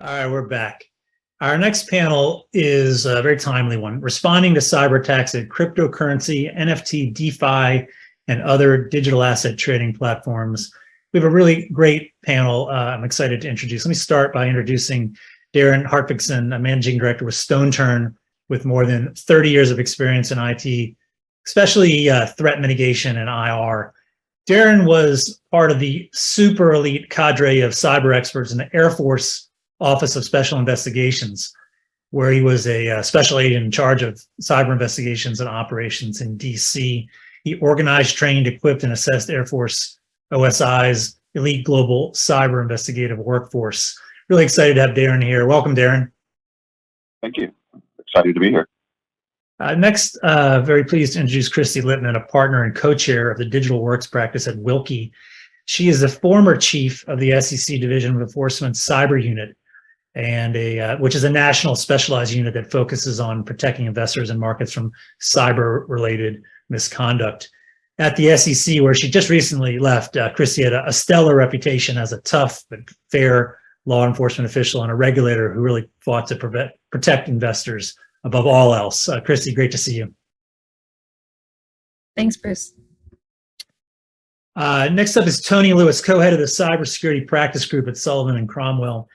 All right, we're back. Our next panel is a very timely one, responding to cyber attacks at cryptocurrency, NFT, DeFi, and other digital asset trading platforms. We have a really great panel I'm excited to introduce. Let me start by introducing Daron Hartvigsen, a managing director with StoneTurn with more than 30 years of experience in IT, especially threat mitigation and IR. Daron was part of the super elite cadre of cyber experts in the Air Force Office of Special Investigations, where he was a special agent in charge of cyber investigations and operations in DC. He organized, trained, equipped, and assessed Air Force OSI's elite global cyber investigative workforce. Really excited to have Daron here. Welcome, Daron. Thank you. Excited to be here. Next, very pleased to introduce Kristy Littman, a partner and co-chair of the Digital Works practice at Willkie. She is the former chief of the SEC Division of Enforcement's Cyber Unit, and which is a national specialized unit that focuses on protecting investors and markets from cyber-related misconduct. At the SEC, where she just recently left, Kristy had a stellar reputation as a tough but fair law enforcement official and a regulator who really fought to protect investors above all else. Kristy, great to see you. Thanks, Bruce. Next up is Tony Lewis, co-head of the cybersecurity practice group at Sullivan and Cromwell.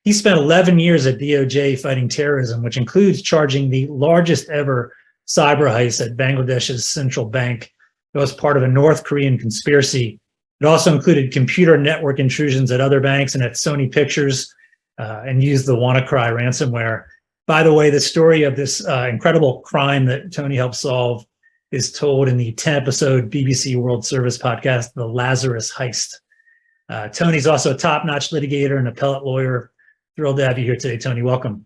He spent 11 years at DOJ fighting terrorism, which includes charging the largest ever cyber heist at Bangladesh's central bank. It was part of a North Korean conspiracy. It also included computer network intrusions at other banks and at Sony Pictures, and used the WannaCry ransomware. By the way, the story of this incredible crime that Tony helped solve is told in the 10-episode BBC World Service podcast, The Lazarus Heist. Tony's also a top-notch litigator and appellate lawyer. Thrilled to have you here today, Tony. Welcome.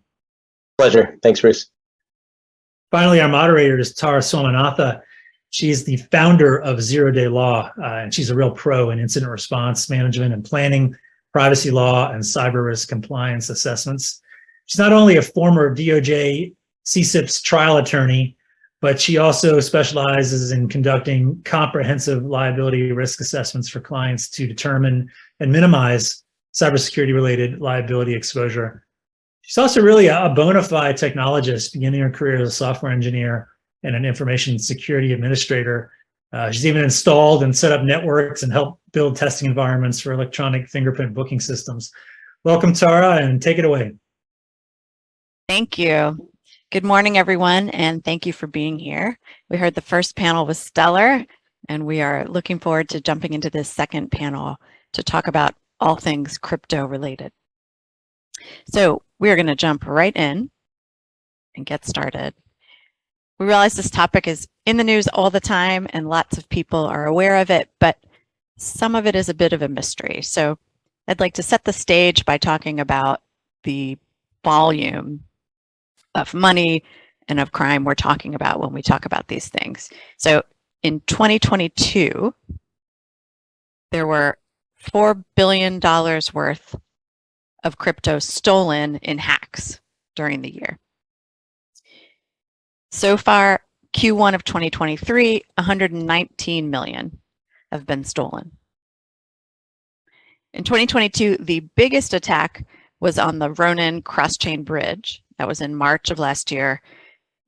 Pleasure. Thanks, Bruce. Finally, our moderator is Tara Swaminatha. She is the founder of ZeroDay Law, and she's a real pro in incident response management and planning, privacy law, and cyber risk compliance assessments. She's not only a former DOJ CSIP's trial attorney, but she also specializes in conducting comprehensive liability risk assessments for clients to determine and minimize cybersecurity-related liability exposure. She's also really a bona fide technologist, beginning her career as a software engineer and an information security administrator. She's even installed and set up networks and helped build testing environments for electronic fingerprint booking systems. Welcome, Tara, and take it away. Thank you. Good morning, everyone, and thank you for being here. We heard the first panel was stellar, and we are looking forward to jumping into this second panel to talk about all things crypto related. So we're going to jump right in and get started. We realize this topic is in the news all the time and lots of people are aware of it, but some of it is a bit of a mystery. So I'd like to set the stage by talking about the volume of money and of crime we're talking about when we talk about these things. So in 2022, there were $4 billion worth of crypto stolen in hacks during the year. So far, Q1 of 2023, 119 million have been stolen. In 2022, the biggest attack was on the Ronin cross-chain bridge. That was in March of last year.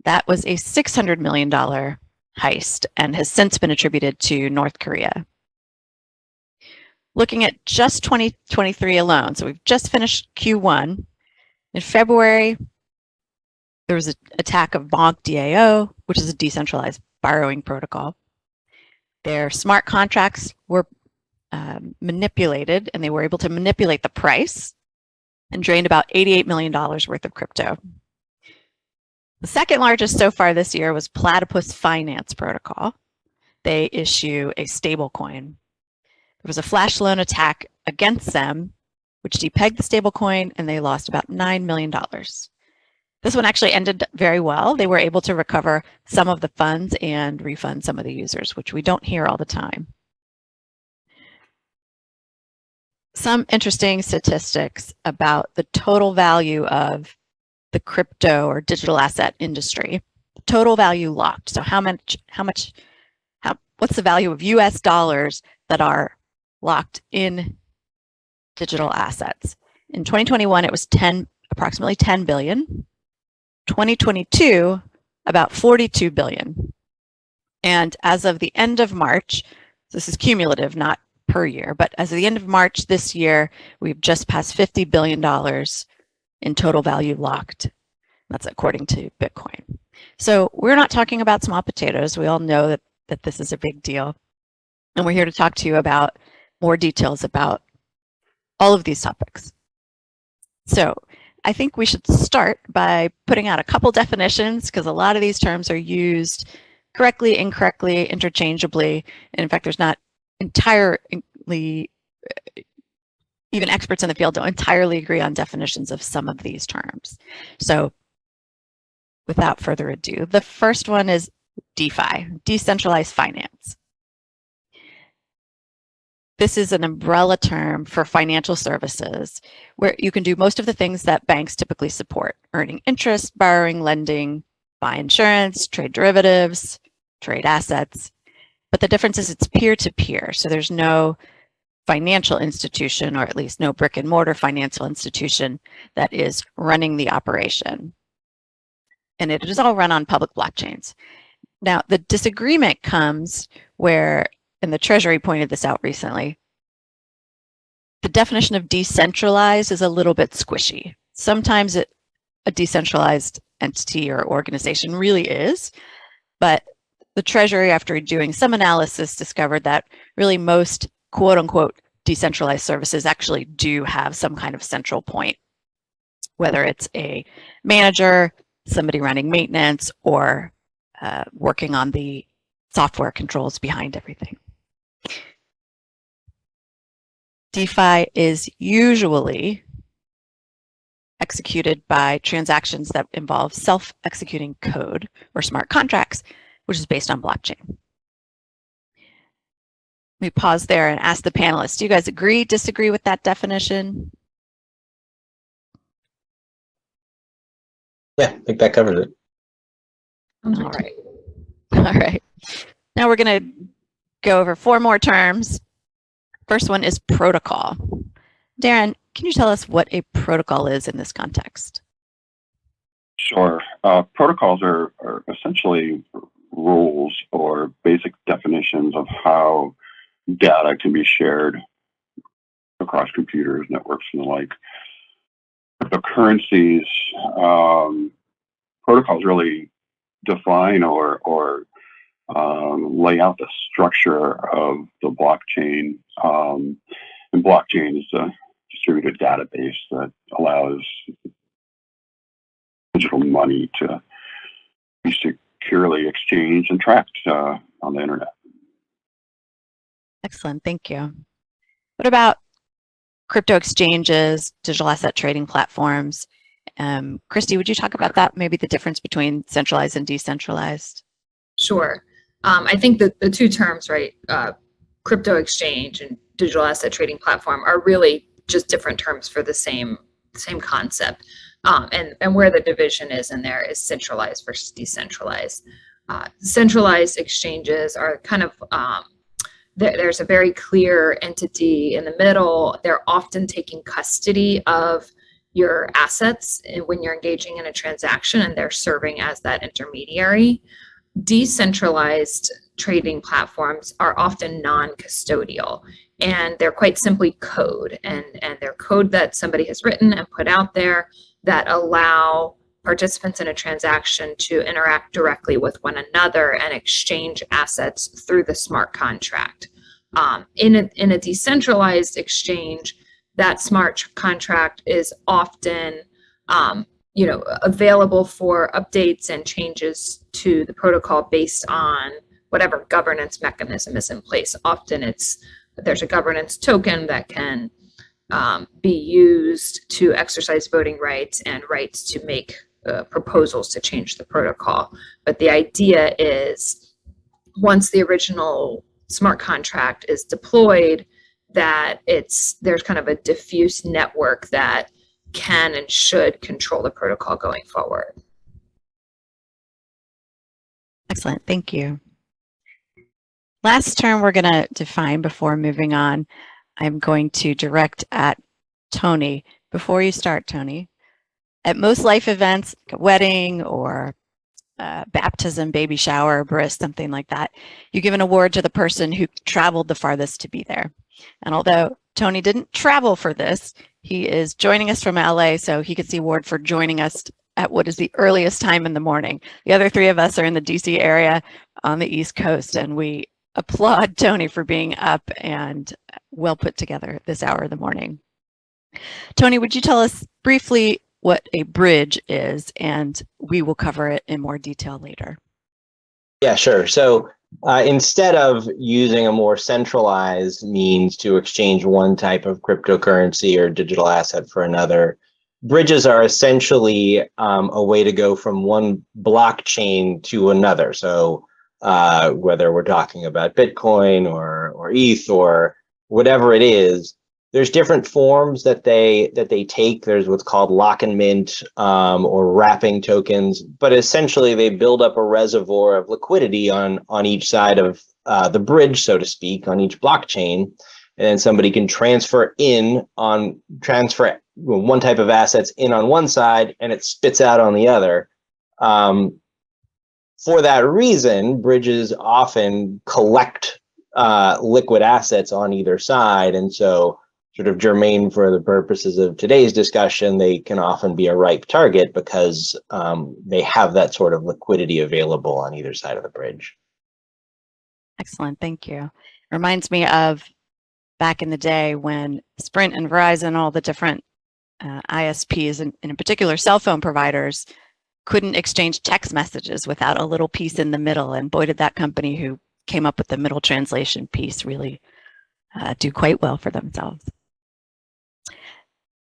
That was a $600 million heist and has since been attributed to North Korea. Looking at just 2023 alone, so we've just finished Q1. In February, there was an attack of Bonk DAO, which is a decentralized borrowing protocol. Their smart contracts were manipulated, and they were able to manipulate the price and drained about $88 million worth of crypto. The second largest so far this year was Platypus Finance Protocol. They issue a stable coin. There was a flash loan attack against them, which depegged the stablecoin, and they lost about $9 million. This one actually ended very well. They were able to recover some of the funds and refund some of the users, which we don't hear all the time. Some interesting statistics about the total value of the crypto or digital asset industry. Total value locked. So what's the value of US dollars that are locked in digital assets? In 2021, it was approximately 10 billion. 2022, about 42 billion. And as of the end of March, this is cumulative, not per year, but as of the end of March this year, we've just passed $50 billion in total value locked. That's according to Bitcoin. So we're not talking about small potatoes. We all know that this is a big deal. And we're here to talk to you about more details about all of these topics. So I think we should start by putting out a couple definitions, because a lot of these terms are used correctly, incorrectly, interchangeably. And in fact, there's not entirely, even experts in the field don't entirely agree on definitions of some of these terms. So without further ado, the first one is DeFi, decentralized finance. This is an umbrella term for financial services where you can do most of the things that banks typically support: earning interest, borrowing, lending, buy insurance, trade derivatives, trade assets. But the difference is it's peer-to-peer. So there's no financial institution, or at least no brick and mortar financial institution, that is running the operation. And it is all run on public blockchains. Now, the disagreement comes where, and the Treasury pointed this out recently, the definition of decentralized is a little bit squishy. Sometimes a decentralized entity or organization really is, but the Treasury, after doing some analysis, discovered that really most quote unquote decentralized services actually do have some kind of central point, whether it's a manager, somebody running maintenance, or working on the software controls behind everything. DeFi is usually executed by transactions that involve self-executing code or smart contracts, which is based on blockchain. We pause there and ask the panelists, do you guys agree, disagree with that definition? Yeah, I think that covers it. All right. All right. Now we're going to go over 4 more terms. First one is protocol. Daron, can you tell us what a protocol is in this context? Sure. Protocols are essentially rules or basic definitions of how data can be shared across computers, networks, and the like. Cryptocurrencies, protocols really define or lay out the structure of the blockchain. And blockchain is a distributed database that allows digital money to be securely exchanged and tracked on the internet. Excellent, thank you. What about crypto exchanges, digital asset trading platforms? Kristy, would you talk about that? Maybe the difference between centralized and decentralized? Sure. I think that the two terms, right, crypto exchange and digital asset trading platform, are really just different terms for the same concept. And where the division is in there is centralized versus decentralized. Centralized exchanges are kind of, there's a very clear entity in the middle. They're often taking custody of your assets when you're engaging in a transaction, and they're serving as that intermediary. Decentralized trading platforms are often non-custodial, and they're quite simply code, and they're code that somebody has written and put out there that allow participants in a transaction to interact directly with one another and exchange assets through the smart contract. In a decentralized exchange, that smart contract is often available for updates and changes to the protocol based on whatever governance mechanism is in place. Often there's a governance token that can be used to exercise voting rights and rights to make proposals to change the protocol. But the idea is, once the original smart contract is deployed, that there's kind of a diffuse network that can and should control the protocol going forward. Excellent, thank you. Last term we're going to define before moving on, I'm going to direct at Tony. before you start, Tony, at most life events, like a wedding or baptism, baby shower, bris, something like that, you give an award to the person who traveled the farthest to be there. And although Tony didn't travel for this, he is joining us from LA, so he gets the award for joining us at what is the earliest time in the morning. The other three of us are in the DC area on the East Coast, and we applaud Tony for being up and well put together this hour of the morning. Tony, would you tell us briefly what a bridge is, and we will cover it in more detail later. Yeah, sure. So instead of using a more centralized means to exchange one type of cryptocurrency or digital asset for another, bridges are essentially a way to go from one blockchain to another. So whether we're talking about Bitcoin or ETH or whatever it is, there's different forms that they take. There's what's called lock and mint or wrapping tokens, but essentially they build up a reservoir of liquidity on each side of the bridge, so to speak, on each blockchain, and then somebody can transfer one type of assets in on one side, and it spits out on the other. For that reason, bridges often collect liquid assets on either side, and so, sort of germane for the purposes of today's discussion, they can often be a ripe target because they have that sort of liquidity available on either side of the bridge. Excellent, thank you. Reminds me of back in the day when Sprint and Verizon, all the different ISPs, and in particular cell phone providers, couldn't exchange text messages without a little piece in the middle. And boy, did that company who came up with the middle translation piece really do quite well for themselves.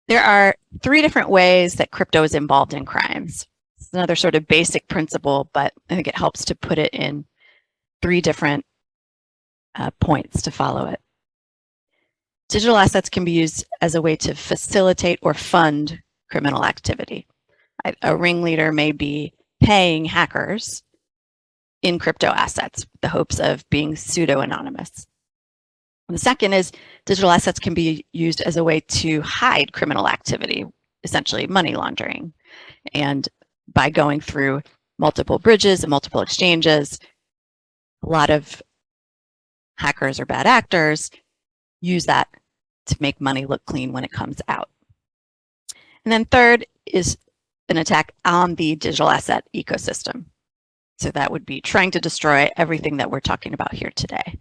There are three different ways that crypto is involved in crimes. It's another sort of basic principle, but I think it helps to put it in three different points to follow it. Digital assets can be used as a way to facilitate or fund criminal activity. A ringleader may be paying hackers in crypto assets with the hopes of being pseudo-anonymous. The second is digital assets can be used as a way to hide criminal activity, essentially money laundering. And by going through multiple bridges and multiple exchanges, a lot of hackers or bad actors use that to make money look clean when it comes out. And then third is an attack on the digital asset ecosystem. So that would be trying to destroy everything that we're talking about here today.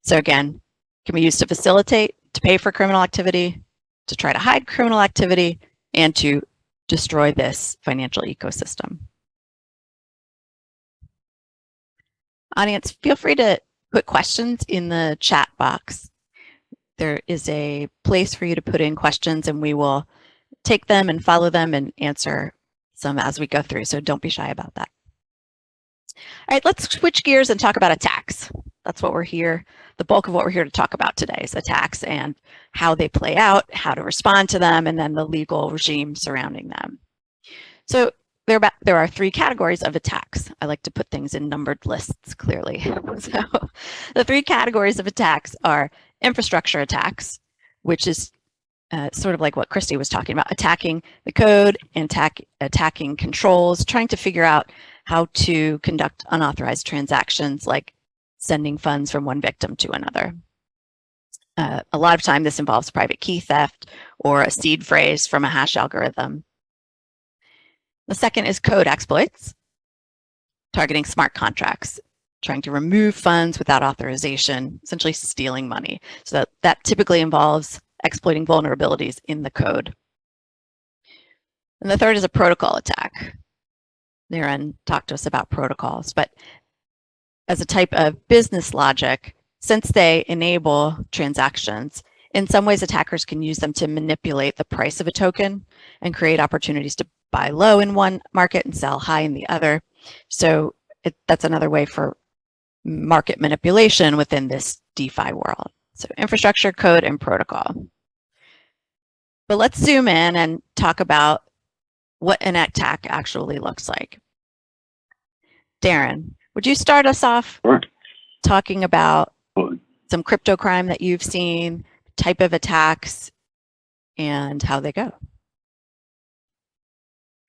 So again, can be used to facilitate, to pay for criminal activity, to try to hide criminal activity, and to destroy this financial ecosystem. Audience, feel free to put questions in the chat box. There is a place for you to put in questions, and we will take them and follow them and answer some as we go through, so don't be shy about that. All right, let's switch gears and talk about attacks. That's what we're here. The bulk of what we're here to talk about today is attacks and how they play out, how to respond to them, and then the legal regime surrounding them. So there are three categories of attacks. I like to put things in numbered lists clearly. So the three categories of attacks are infrastructure attacks, which is sort of like what Kristy was talking about, attacking the code and attacking controls, trying to figure out how to conduct unauthorized transactions like sending funds from one victim to another. A lot of time this involves private key theft or a seed phrase from a hash algorithm. The second is code exploits, targeting smart contracts, trying to remove funds without authorization, essentially stealing money. So that typically involves exploiting vulnerabilities in the code. And the third is a protocol attack. Daron talked to us about protocols, but as a type of business logic, since they enable transactions, in some ways attackers can use them to manipulate the price of a token and create opportunities to buy low in one market and sell high in the other. So that's another way for market manipulation within this DeFi world. So infrastructure, code, and protocol. But let's zoom in and talk about what an attack actually looks like. Daron, would you start us off talking about some crypto crime that you've seen, type of attacks, and how they go?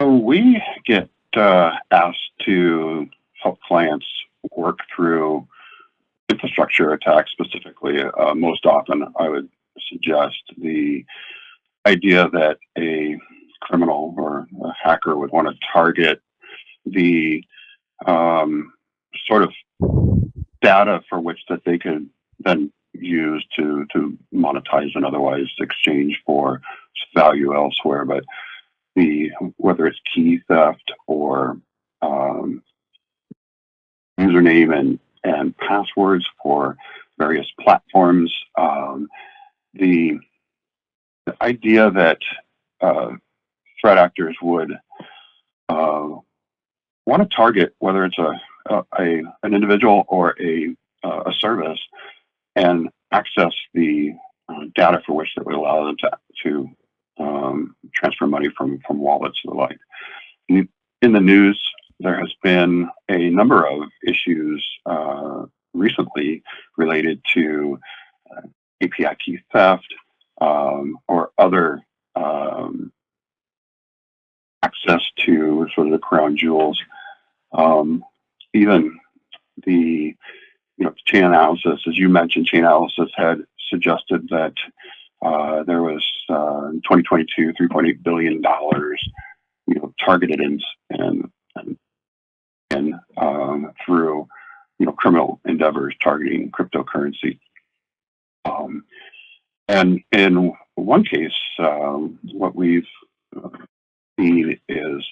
So we get asked to help clients work through infrastructure attacks specifically. Most often, I would suggest the idea that a criminal or a hacker would want to target the sort of data for which that they could then use to monetize and otherwise exchange for value elsewhere. But whether it's key theft or username and passwords for various platforms, the idea that threat actors would want to target whether it's an individual or a service and access the data for which that would allow them to transfer money from wallets and the like. In the news, there has been a number of issues recently related to API key theft or other access to sort of the crown jewels. Even the chain analysis, as you mentioned, chain analysis had suggested that there was in 2022 $3.8 billion targeted and through criminal endeavors targeting cryptocurrency. And in one case, what we've seen is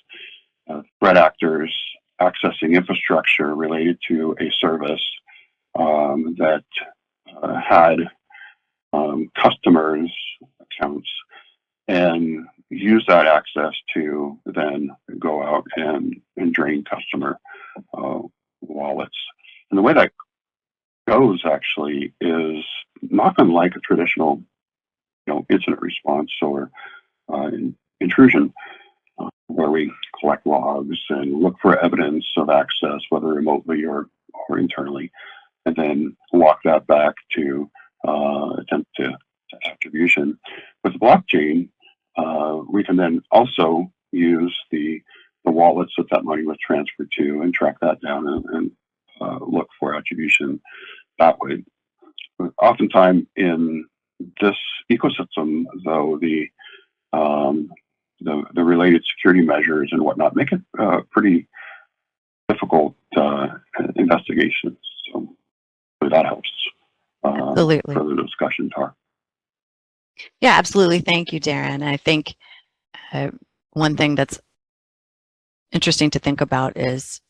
threat actors accessing infrastructure related to a service that had customers' accounts and use that access to then go out and drain customer wallets. And the way that goes actually is not unlike a traditional incident response or intrusion, where we collect logs and look for evidence of access, whether remotely or internally, and then walk that back to attempt to attribution. With blockchain, we can then also use the wallets that money was transferred to and track that down and look for attribution that way. But oftentimes in this ecosystem, though, the related security measures and whatnot make it pretty difficult investigations. So that helps. Absolutely. Further discussion, Tar. Yeah, absolutely. Thank you, Daron. I think one thing that's interesting to think about is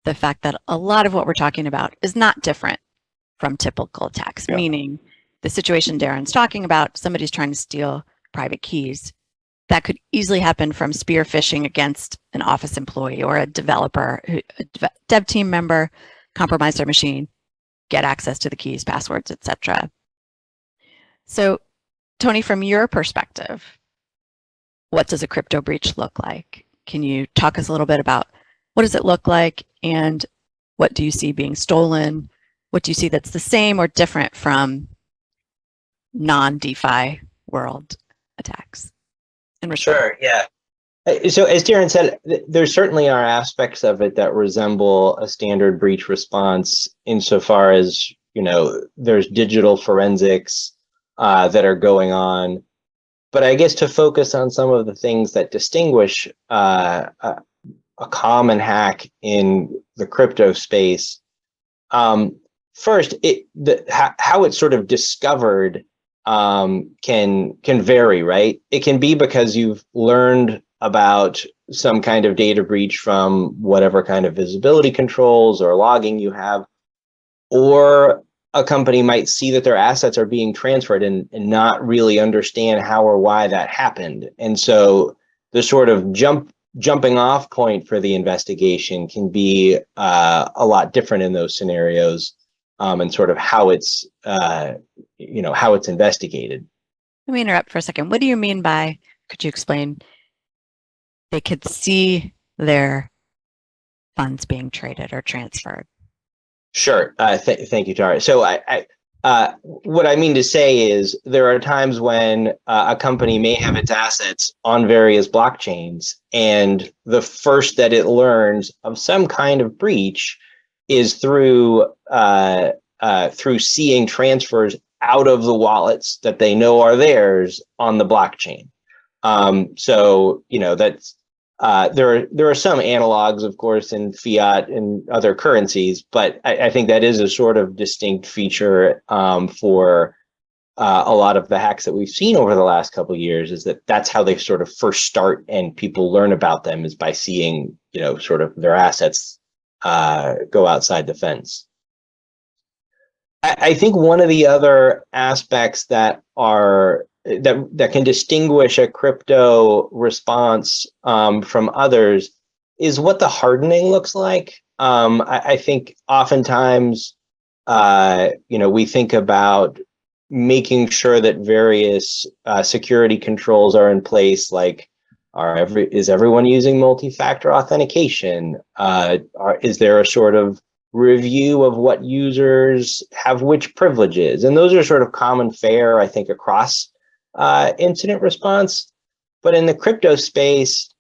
the fact that a lot of what we're talking about is not different from typical attacks, meaning the situation Daron's talking about, somebody's trying to steal private keys. That could easily happen from spear phishing against an office employee or a developer, a dev team member, compromise their machine, get access to the keys, passwords, etc. So, Tony, from your perspective, what does a crypto breach look like? Can you talk us a little bit about what does it look like and what do you see being stolen? What do you see that's the same or different from non-DeFi world attacks? Sure, yeah. So as Daron said, there certainly are aspects of it that resemble a standard breach response insofar as, there's digital forensics that are going on. But I guess to focus on some of the things that distinguish a common hack in the crypto space, first, how it's sort of discovered can vary, right? It can be because you've learned about some kind of data breach from whatever kind of visibility controls or logging you have, or a company might see that their assets are being transferred and not really understand how or why that happened. And so the sort of jumping off point for the investigation can be a lot different in those scenarios, and sort of how it's how it's investigated. Let me interrupt for a second. What do you mean by, could you explain, they could see their funds being traded or transferred? Sure. Thank you, Tara. So What I mean to say is there are times when a company may have its assets on various blockchains, and the first that it learns of some kind of breach is through seeing transfers out of the wallets that they know are theirs on the blockchain. So that's there are some analogs, of course, in fiat and other currencies, but I think that is a sort of distinct feature for a lot of the hacks that we've seen over the last couple of years. Is that's how they sort of first start, and people learn about them is by seeing sort of their assets go outside the fence. I think one of the other aspects that can distinguish a crypto response from others is what the hardening looks like. I think oftentimes, we think about making sure that various security controls are in place, like is everyone using multi-factor authentication? Is there a sort of review of what users have which privileges? And those are sort of common fare, I think, across incident response. But in the crypto space,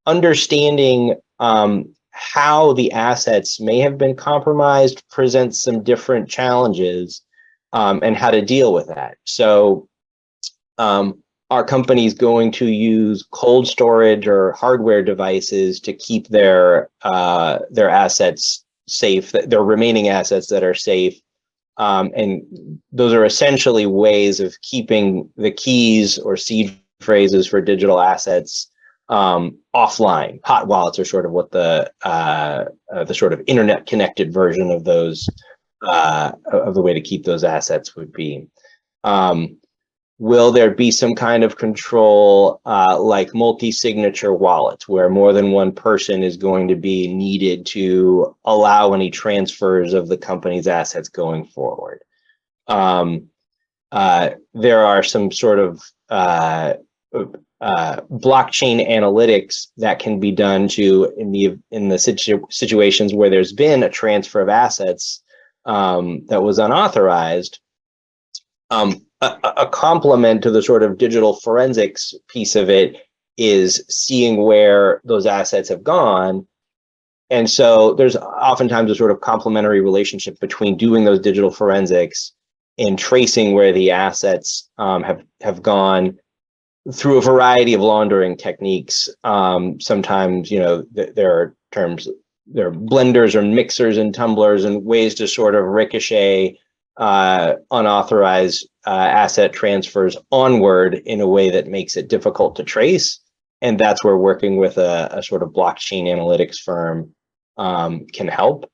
understanding how the assets may have been compromised presents some different challenges, and how to deal with that. So are companies going to use cold storage or hardware devices to keep their assets safe, their remaining assets that are safe? And those are essentially ways of keeping the keys or seed phrases for digital assets offline. Hot wallets are sort of what the sort of internet connected version of those of the way to keep those assets would be. Will there be some kind of control like multi-signature wallets, where more than one person is going to be needed to allow any transfers of the company's assets going forward? There are some sort of blockchain analytics that can be done in the situations where there's been a transfer of assets that was unauthorized. A complement to the sort of digital forensics piece of it is seeing where those assets have gone. And so there's oftentimes a sort of complementary relationship between doing those digital forensics and tracing where the assets have gone through a variety of laundering techniques. Sometimes, there are blenders or mixers and tumblers and ways to sort of ricochet unauthorized asset transfers onward in a way that makes it difficult to trace. And that's where working with a sort of blockchain analytics firm can help.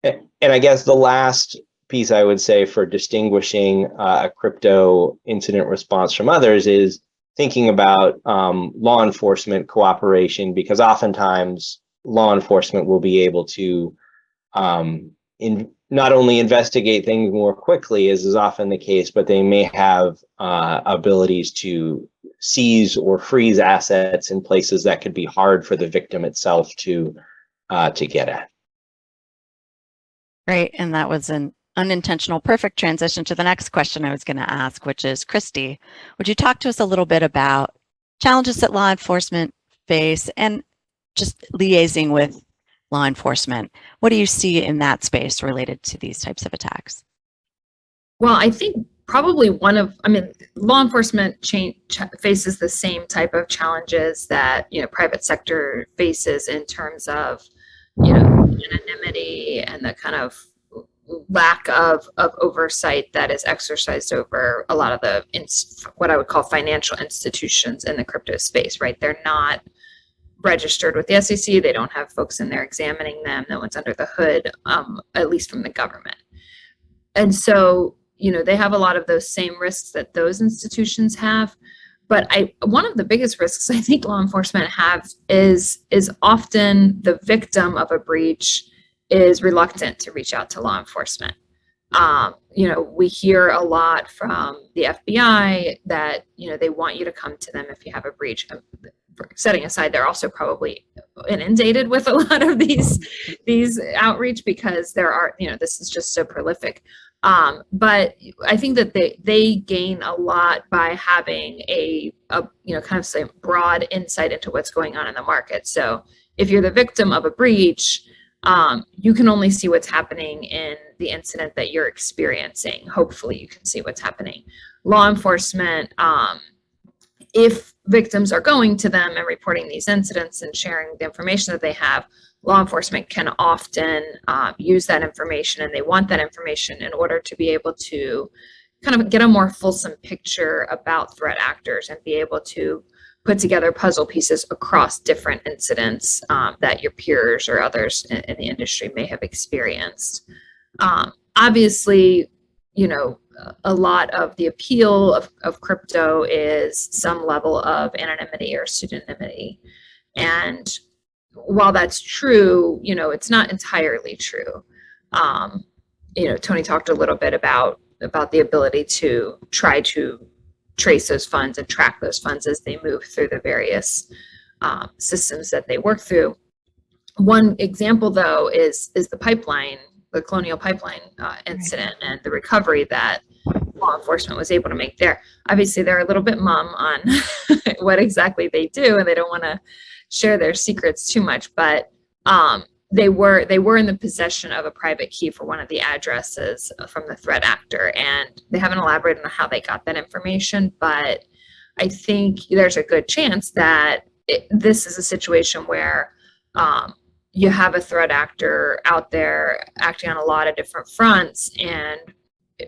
And I guess the last piece I would say for distinguishing a crypto incident response from others is thinking about law enforcement cooperation, because oftentimes law enforcement will be able to not only investigate things more quickly, as is often the case, but they may have abilities to seize or freeze assets in places that could be hard for the victim itself to get at. Great, and that was an unintentional perfect transition to the next question I was going to ask, which is, Kristy, would you talk to us a little bit about challenges that law enforcement face and just liaising with law enforcement? What do you see in that space related to these types of attacks? Well, I think probably law enforcement faces the same type of challenges that, private sector faces in terms of, anonymity and the kind of lack of oversight that is exercised over a lot of the what I would call financial institutions in the crypto space, right? They're not registered with the SEC. They don't have folks in there examining them. No one's under the hood, at least from the government. And so, they have a lot of those same risks that those institutions have. But one of the biggest risks I think law enforcement have is often the victim of a breach is reluctant to reach out to law enforcement. We hear a lot from the FBI that, they want you to come to them if you have a breach. Setting aside, they're also probably inundated with a lot of these outreach, because there are, this is just so prolific. But I think that they gain a lot by having a kind of say broad insight into what's going on in the market. So if you're the victim of a breach, you can only see what's happening in the incident that you're experiencing. Hopefully you can see what's happening. Law enforcement, if victims are going to them and reporting these incidents and sharing the information that they have, law enforcement can often use that information, and they want that information in order to be able to kind of get a more fulsome picture about threat actors and be able to put together puzzle pieces across different incidents that your peers or others in the industry may have experienced. Obviously, a lot of the appeal of crypto is some level of anonymity or pseudonymity. And while that's true, it's not entirely true. Tony talked a little bit about the ability to try to trace those funds and track those funds as they move through the various systems that they work through. One example, though, is the Colonial Pipeline incident and the recovery that law enforcement was able to make there. Obviously, they're a little bit mum on what exactly they do, and they don't want to share their secrets too much, but they were in the possession of a private key for one of the addresses from the threat actor, and they haven't elaborated on how they got that information, but I think there's a good chance that this is a situation where you have a threat actor out there acting on a lot of different fronts, and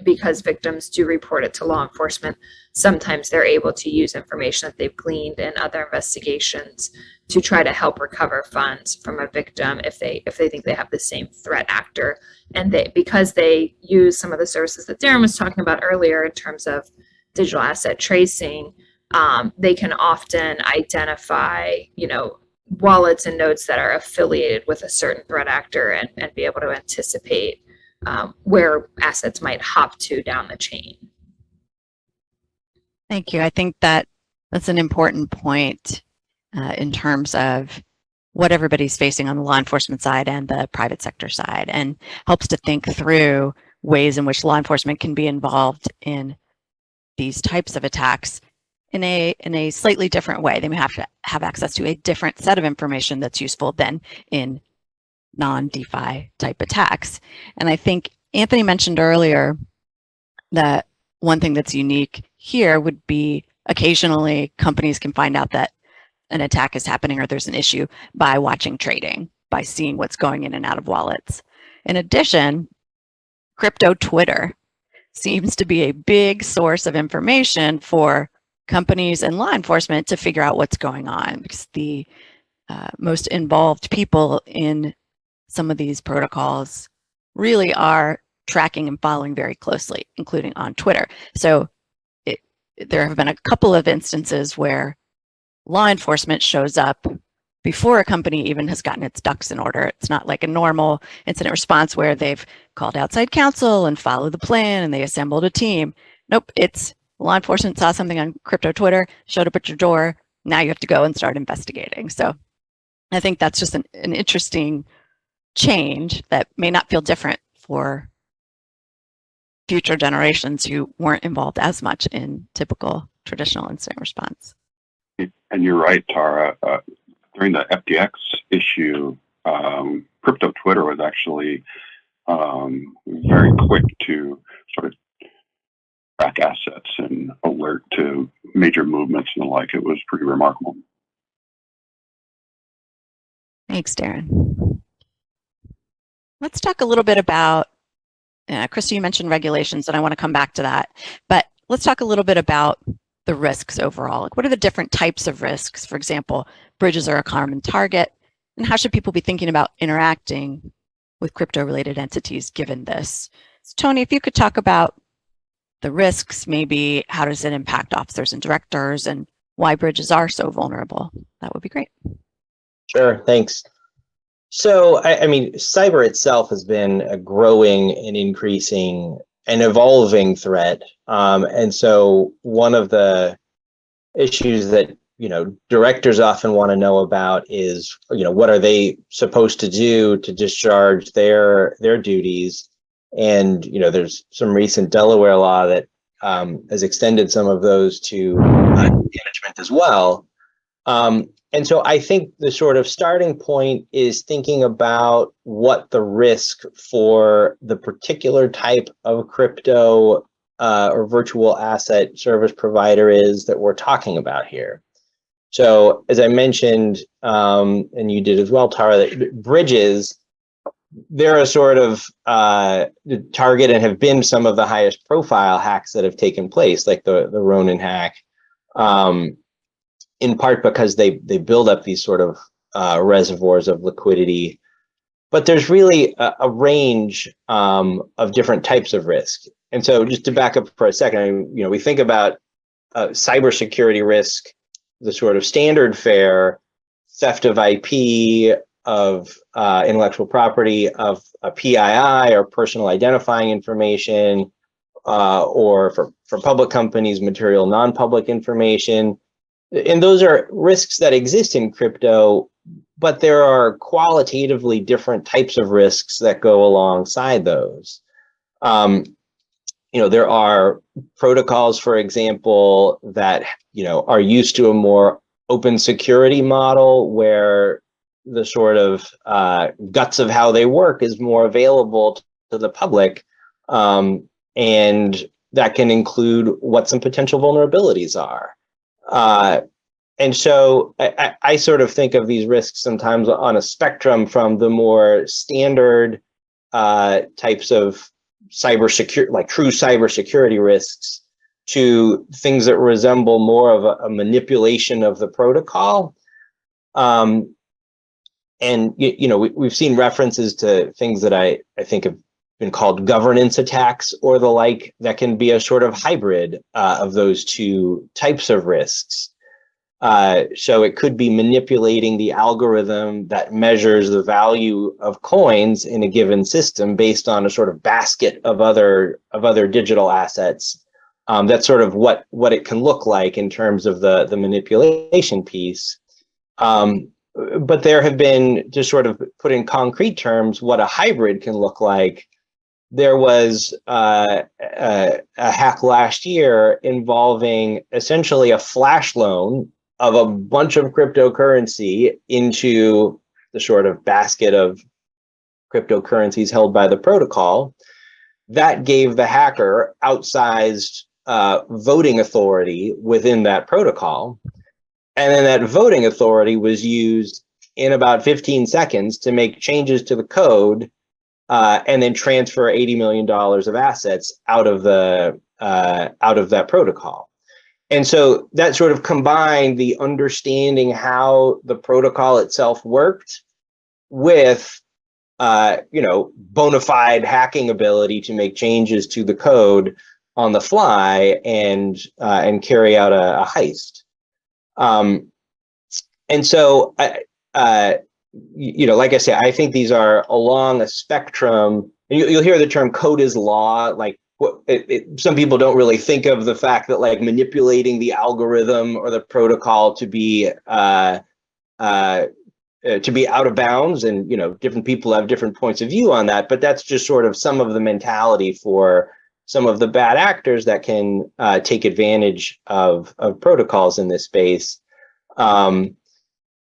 because victims do report it to law enforcement, sometimes they're able to use information that they've gleaned in other investigations to try to help recover funds from a victim if they think they have the same threat actor. And because they use some of the services that Daron was talking about earlier in terms of digital asset tracing, they can often identify, wallets and nodes that are affiliated with a certain threat actor and be able to anticipate where assets might hop to down the chain. Thank you. I think that's an important point in terms of what everybody's facing on the law enforcement side and the private sector side, and helps to think through ways in which law enforcement can be involved in these types of attacks in a slightly different way. They may have to have access to a different set of information that's useful than in non-DeFi type attacks. And I think Anthony mentioned earlier that one thing that's unique here would be occasionally companies can find out that an attack is happening or there's an issue by watching trading, by seeing what's going in and out of wallets. In addition, crypto Twitter seems to be a big source of information for companies and law enforcement to figure out what's going on, because the most involved people in some of these protocols really are tracking and following very closely, including on Twitter. So there have been a couple of instances where law enforcement shows up before a company even has gotten its ducks in order. It's not like a normal incident response where they've called outside counsel and followed the plan and they assembled a team. Nope, it's law enforcement saw something on crypto Twitter, showed up at your door. Now you have to go and start investigating. So I think that's just an interesting change that may not feel different for future generations who weren't involved as much in typical traditional incident response. And you're right, Tara. During the FTX issue, crypto Twitter was actually very quick to sort of track assets and alert to major movements and the like. It was pretty remarkable. Thanks, Daron. Let's talk a little bit about, Kristy, you mentioned regulations, and I want to come back to that. But let's talk a little bit about the risks overall. Like, what are the different types of risks? For example, bridges are a common target. And how should people be thinking about interacting with crypto-related entities given this? So, Tony, if you could talk about the risks, maybe how does it impact officers and directors and why bridges are so vulnerable, that would be great. Sure, thanks. So, I mean, cyber itself has been a growing and increasing and evolving threat. And so one of the issues that, directors often want to know about is, what are they supposed to do to discharge their duties And, there's some recent Delaware law that has extended some of those to management as well. And so I think the sort of starting point is thinking about what the risk for the particular type of crypto or virtual asset service provider is that we're talking about here. So as I mentioned, and you did as well, Tara, that bridges, they're a sort of target and have been some of the highest profile hacks that have taken place, like the Ronin hack. In part because they build up these sort of reservoirs of liquidity. But there's really a range of different types of risk. And so just to back up for a second, we think about cybersecurity risk, the sort of standard fare, theft of IP, of intellectual property, of a PII or personal identifying information, or for public companies, material non-public information. And those are risks that exist in crypto, but there are qualitatively different types of risks that go alongside those. There are protocols, for example, that, are used to a more open security model where the sort of guts of how they work is more available to the public. And that can include what some potential vulnerabilities are. And so I sort of think of these risks sometimes on a spectrum from the more standard types of cybersecurity, like true cybersecurity risks, to things that resemble more of a manipulation of the protocol. And, we've seen references to things that I think have been called governance attacks or the like, that can be a sort of hybrid of those two types of risks. So it could be manipulating the algorithm that measures the value of coins in a given system based on a sort of basket of other digital assets. That's sort of what it can look like in terms of the manipulation piece. But there have been, to sort of put in concrete terms, what a hybrid can look like. There was a hack last year involving essentially a flash loan of a bunch of cryptocurrency into the sort of basket of cryptocurrencies held by the protocol. That gave the hacker outsized voting authority within that protocol. And then that voting authority was used in about 15 seconds to make changes to the code and then transfer $80 million of assets out of that protocol. And so that sort of combined the understanding how the protocol itself worked with, bona fide hacking ability to make changes to the code on the fly and carry out a heist. And so, like I say, I think these are along a spectrum. And you'll hear the term code is law, like, some people don't really think of the fact that like manipulating the algorithm or the protocol to be out of bounds, and different people have different points of view on that, but that's just sort of some of the mentality for some of the bad actors that can take advantage of protocols in this space.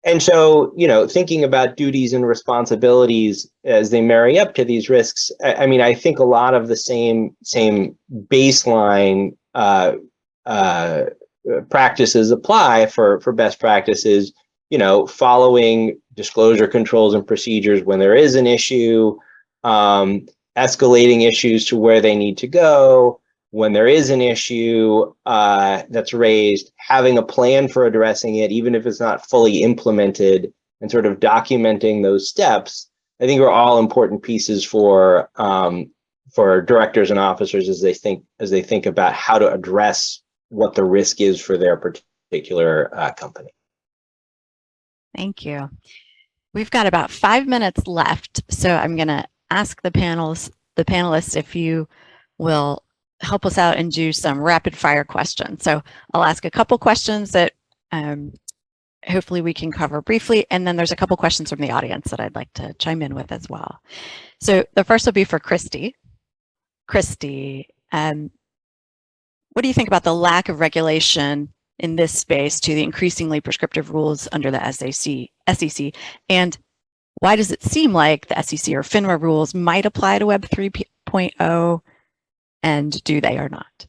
And so, thinking about duties and responsibilities as they marry up to these risks, I think a lot of the same baseline practices apply for best practices, following disclosure controls and procedures when there is an issue, escalating issues to where they need to go. When there is an issue that's raised, having a plan for addressing it, even if it's not fully implemented, and sort of documenting those steps, I think are all important pieces for directors and officers as they think about how to address what the risk is for their particular company. Thank you. We've got about 5 minutes left, so I'm going to ask the panelists if you will help us out and do some rapid fire questions. So I'll ask a couple questions that hopefully we can cover briefly, and then there's a couple questions from the audience that I'd like to chime in with as well. So the first will be for Kristy. Kristy, what do you think about the lack of regulation in this space to the increasingly prescriptive rules under the SEC? And why does it seem like the SEC or FINRA rules might apply to Web 3.0, and do they or not?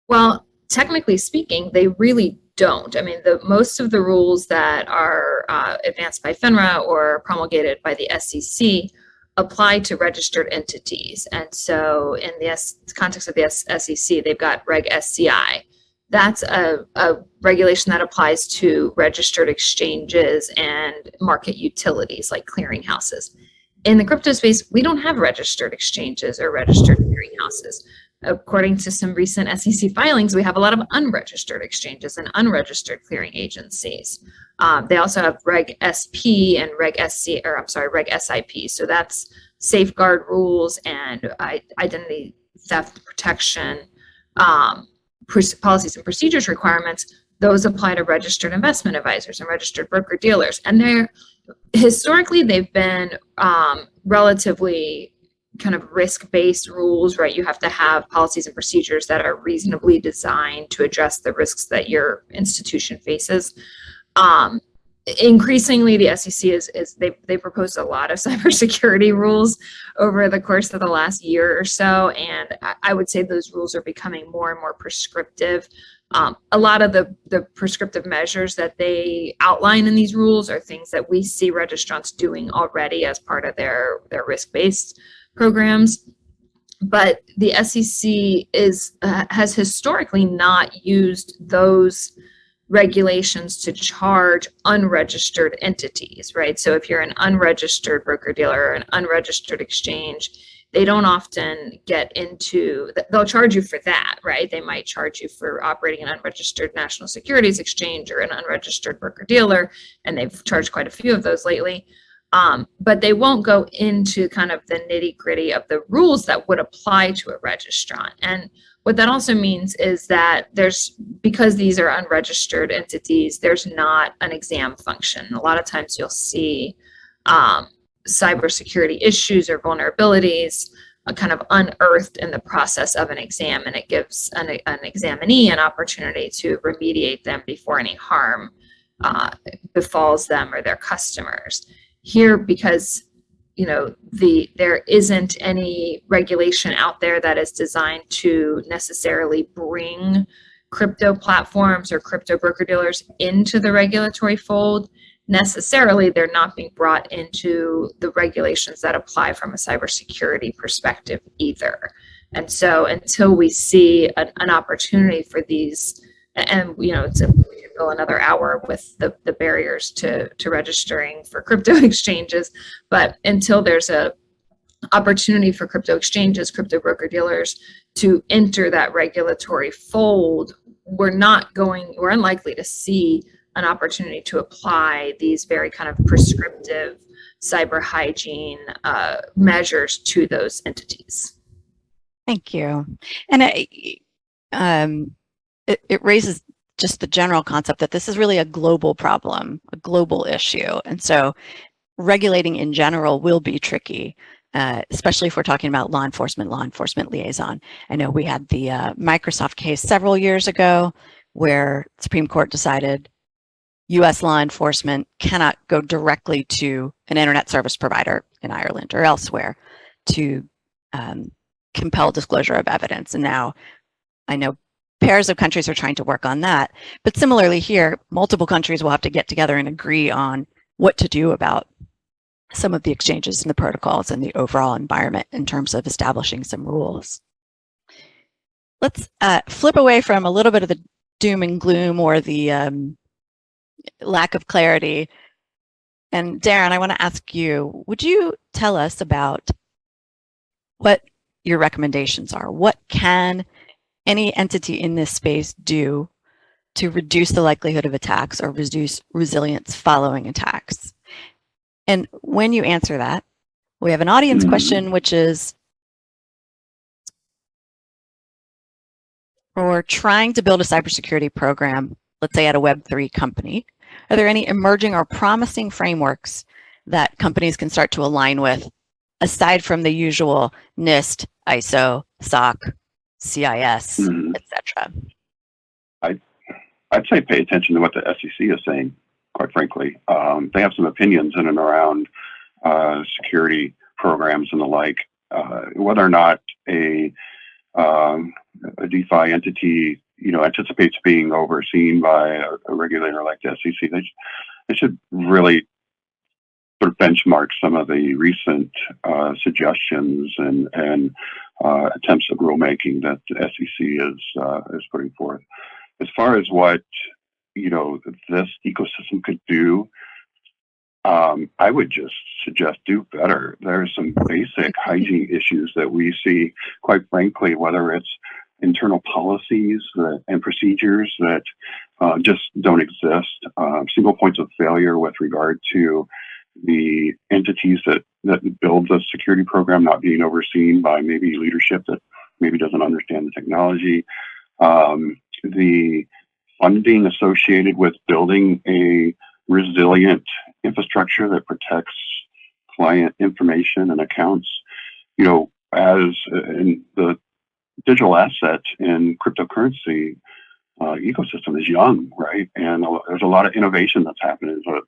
Well, technically speaking, they really don't. I mean, most of the rules that are advanced by FINRA or promulgated by the SEC apply to registered entities. And so in the context of the SEC, they've got Reg SCI. That's a regulation that applies to registered exchanges and market utilities like clearinghouses. In the crypto space, we don't have registered exchanges or registered clearinghouses. According to some recent SEC filings, we have a lot of unregistered exchanges and unregistered clearing agencies. They also have Reg SP and Reg SIP. So that's safeguard rules and identity theft protection policies and procedures requirements. Those apply to registered investment advisors and registered broker dealers. And historically, they've been relatively kind of risk-based rules, right? You have to have policies and procedures that are reasonably designed to address the risks that your institution faces. Increasingly, the SEC they proposed a lot of cybersecurity rules over the course of the last year or so, and I would say those rules are becoming more and more prescriptive. A lot of the prescriptive measures that they outline in these rules are things that we see registrants doing already as part of their risk-based programs. But the SEC has historically not used those regulations to charge unregistered entities, right? So if you're an unregistered broker dealer or an unregistered exchange, they don't often get into, they'll charge you for that, right? They might charge you for operating an unregistered national securities exchange or an unregistered broker dealer, and they've charged quite a few of those lately. But they won't go into kind of the nitty gritty of the rules that would apply to a registrant. And what that also means is that because these are unregistered entities, there's not an exam function. A lot of times you'll see cybersecurity issues or vulnerabilities kind of unearthed in the process of an exam, and it gives an examinee an opportunity to remediate them before any harm befalls them or their customers. Here, because there isn't any regulation out there that is designed to necessarily bring crypto platforms or crypto broker dealers into the regulatory fold, necessarily they're not being brought into the regulations that apply from a cybersecurity perspective either. And so until we see an opportunity for these, and we could go another hour with the barriers to registering for crypto exchanges, but until there's a opportunity for crypto exchanges, crypto broker dealers to enter that regulatory fold, we're unlikely to see an opportunity to apply these very kind of prescriptive cyber hygiene measures to those entities. Thank you. And it raises just the general concept that this is really a global problem, a global issue. And so regulating in general will be tricky, especially if we're talking about law enforcement liaison. I know we had the Microsoft case several years ago where the Supreme Court decided US law enforcement cannot go directly to an internet service provider in Ireland or elsewhere to compel disclosure of evidence. And now I know pairs of countries are trying to work on that. But similarly here, multiple countries will have to get together and agree on what to do about some of the exchanges and the protocols and the overall environment in terms of establishing some rules. Let's flip away from a little bit of the doom and gloom or the lack of clarity. And Daron, I want to ask you, would you tell us about what your recommendations are? What can any entity in this space do to reduce the likelihood of attacks or reduce resilience following attacks? And when you answer that, we have an audience question, which is, for trying to build a cybersecurity program, let's say at a Web3 company, are there any emerging or promising frameworks that companies can start to align with, aside from the usual NIST, ISO, SOC, CIS, Mhm. etc. I'd say pay attention to what the SEC is saying, quite frankly. They have some opinions in and around security programs and the like. Whether or not a DeFi entity, anticipates being overseen by a regulator like the SEC, they should really sort of benchmark some of the recent suggestions and attempts at rulemaking that the SEC is putting forth. As far as what this ecosystem could do, I would just suggest do better. There's some basic hygiene issues that we see, quite frankly, whether it's internal policies and procedures that just don't exist, single points of failure with regard to the entities that build the security program not being overseen by maybe leadership that maybe doesn't understand the technology, the funding associated with building a resilient infrastructure that protects client information and accounts. As in the digital asset and cryptocurrency ecosystem is young, right? And there's a lot of innovation that's happening. So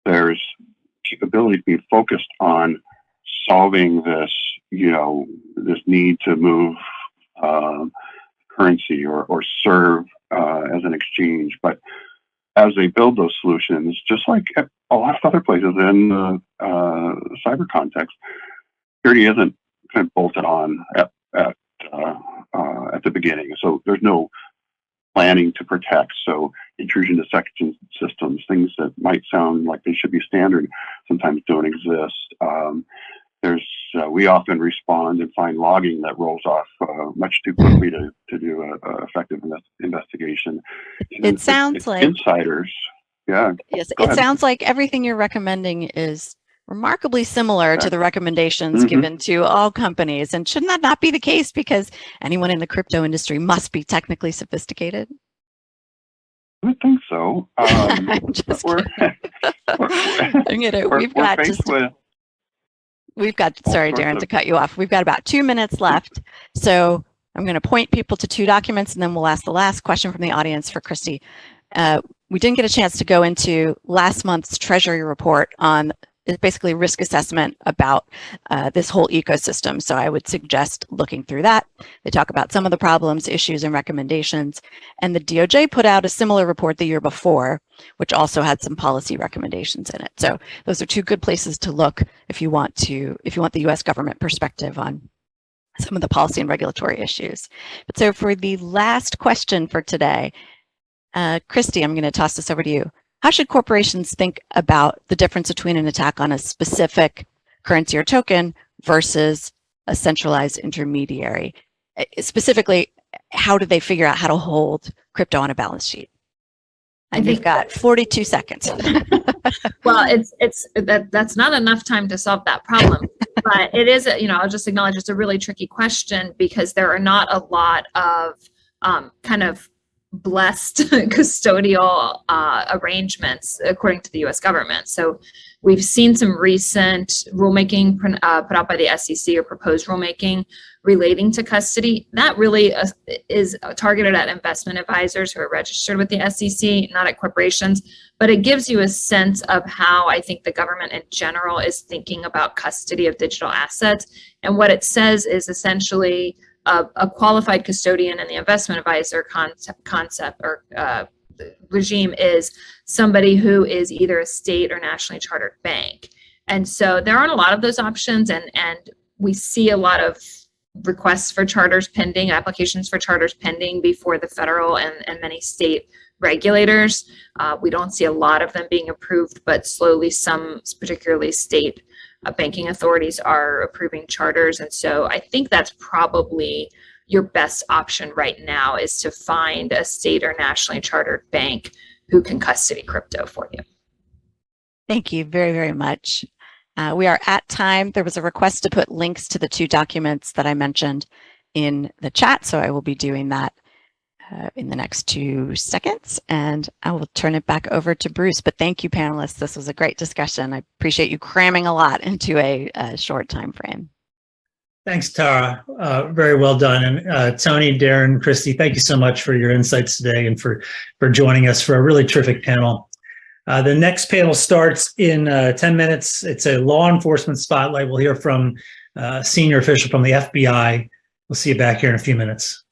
there's capability to be focused on solving this, this need to move currency or serve as an exchange. But as they build those solutions, just like a lot of other places in the cyber context, security isn't kind of bolted on at the beginning. So there's no planning to protect. So intrusion detection systems, things that might sound like they should be standard, sometimes don't exist. We often respond and find logging that rolls off much too quickly to do an effective investigation. It sounds like insiders. Yeah. Yes, it sounds like everything you're recommending is remarkably similar to the recommendations given to all companies. And shouldn't that not be the case, because anyone in the crypto industry must be technically sophisticated? I would think so. I'm just We've got, sorry, Daron, to cut you off. We've got about 2 minutes left. So I'm going to point people to 2 documents, and then we'll ask the last question from the audience for Kristy. We didn't get a chance to go into last month's Treasury report on basically risk assessment about this whole ecosystem. So I would suggest looking through that. They talk about some of the problems, issues, and recommendations. And the DOJ put out a similar report the year before, which also had some policy recommendations in it. So those are 2 good places to look if you want the US government perspective on some of the policy and regulatory issues. But so for the last question for today, Kristy, I'm going to toss this over to you. How should corporations think about the difference between an attack on a specific currency or token versus a centralized intermediary? Specifically, how do they figure out how to hold crypto on a balance sheet? And you've got 42 seconds. Well, that's not enough time to solve that problem, but it is, I'll just acknowledge it's a really tricky question, because there are not a lot of kind of blessed custodial arrangements according to the US government. So we've seen some recent rulemaking put out by the SEC, or proposed rulemaking relating to custody. That really is targeted at investment advisors who are registered with the SEC, not at corporations. But it gives you a sense of how I think the government in general is thinking about custody of digital assets. And what it says is essentially a qualified custodian in the investment advisor concept or regime is somebody who is either a state or nationally chartered bank. And so there aren't a lot of those options, and we see a lot of requests for charters pending, applications for charters pending before the federal and many state regulators. We don't see a lot of them being approved, but slowly some, particularly state banking authorities, are approving charters. And so I think that's probably your best option right now, is to find a state or nationally chartered bank who can custody crypto for you. Thank you very, very much. We are at time. There was a request to put links to the 2 documents that I mentioned in the chat, so I will be doing that in the next 2 seconds, and I will turn it back over to Bruce. But thank you, panelists. This was a great discussion. I appreciate you cramming a lot into a short time frame. Thanks, Tara. Very well done. And Tony, Daron, Kristy, thank you so much for your insights today and for joining us for a really terrific panel. The next panel starts in 10 minutes. It's a law enforcement spotlight. We'll hear from a senior official from the FBI. We'll see you back here in a few minutes.